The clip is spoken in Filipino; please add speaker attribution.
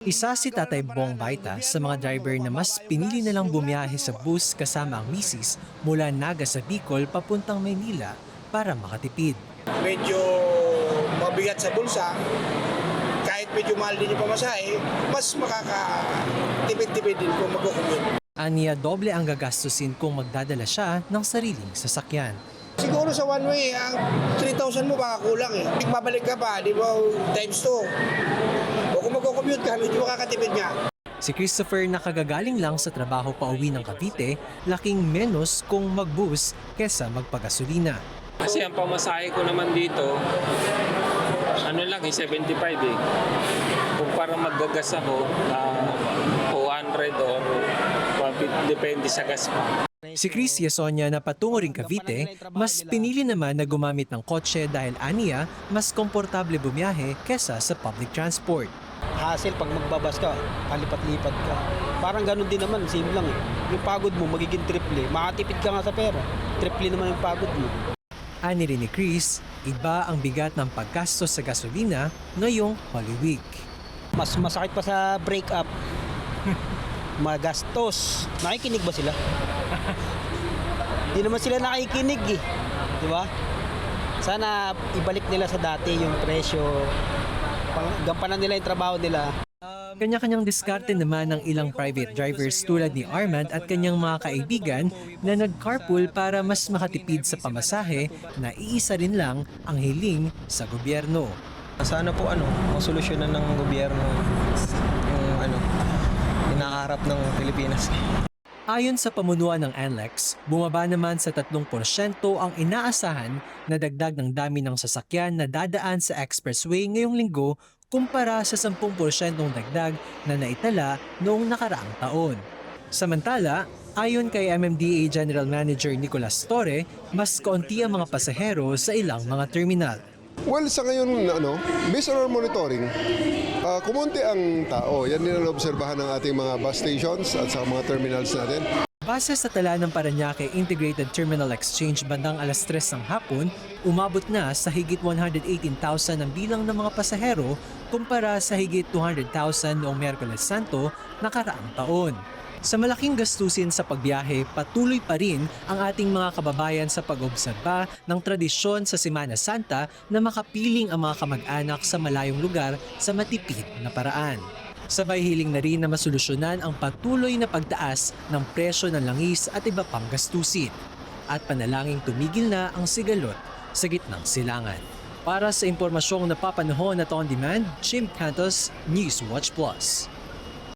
Speaker 1: Isa si Tatay Bong Baita sa mga driver na mas pinili na lang bumiyahe sa bus kasama ang misis mula Naga sa Bicol papuntang Maynila para makatipid.
Speaker 2: Medyo mabigat sa bulsa, kahit medyo mahal din yung pamasahe, mas makakatipid-tipid din kung mag-commute.
Speaker 1: Aniya doble ang gagastusin kung magdadala siya ng sariling sasakyan.
Speaker 2: Siguro sa one way, ang 3,000 mo baka kulang eh. Babalik ka pa, di ba, times 2. O kung mag-commute ka, medyo makakatipid nga.
Speaker 1: Si Christopher nakagagaling lang sa trabaho pauwi ng Cavite, laking menos kung mag-bus kesa magpagasolina.
Speaker 3: Kasi ang pamasahe ko naman dito, ano lang 75 eh. Kung para maggagas ako, 200 o depende sa gas pa.
Speaker 1: Si Chris Yasonia na patungo rin Cavite, mas pinili naman na gumamit ng kotse dahil aniya mas komportable bumiyahe kesa sa public transport.
Speaker 4: Hassle pag magbabas ka, palipat-lipat ka. Parang ganun din naman, same lang eh. Yung pagod mo magiging triple, makatipid ka nga sa pera. Triple naman yung pagod mo.
Speaker 1: Ani rin ni Chris, iba ang bigat ng paggastos sa gasolina ngayong Holy Week.
Speaker 4: Mas masakit pa sa break-up. Magastos. Nakikinig ba sila? Hindi naman sila nakikinig eh. Di ba? Sana ibalik nila sa dati yung presyo. Gampanan nila yung trabaho nila.
Speaker 1: Kanya-kanyang diskarte naman ng ilang private drivers tulad ni Armand at kanyang mga kaibigan na nag-carpool para mas makatipid sa pamasahe na iisa rin lang ang hiling sa gobyerno.
Speaker 5: Sana po masolusyonan ng gobyerno yung inakaharap ng Pilipinas.
Speaker 1: Ayon sa pamunuan ng NLEX, bumaba naman sa 3% ang inaasahan na dagdag ng dami ng sasakyan na dadaan sa expressway ngayong linggo kumpara sa 10% dagdag na naitala noong nakaraang taon. Samantala, ayon kay MMDA General Manager Nicolas Torre, mas kaunti ang mga pasahero sa ilang mga terminal.
Speaker 6: Well, sa ngayon, based on our monitoring, kumunti ang tao. Yan din ang obserbahan ng ating mga bus stations at sa mga terminals natin.
Speaker 1: Base sa tala ng Parañaque Integrated Terminal Exchange bandang alas 3 ng hapon, umabot na sa higit 118,000 ang bilang ng mga pasahero kumpara sa higit 200,000 noong Miyerkules Santo nakaraang taon. Sa malaking gastusin sa pagbiyahe, patuloy pa rin ang ating mga kababayan sa pag-obserba ng tradisyon sa Semana Santa na makapiling ang mga kamag-anak sa malayong lugar sa matipid na paraan. Sabay hiling na rin na masolusyonan ang patuloy na pagtaas ng presyo ng langis at iba pang gastusin. At panalangin tumigil na ang sigalot sa gitnang silangan. Para sa impormasyong napapanahon at on demand, Jim Cantos, Newswatch Plus.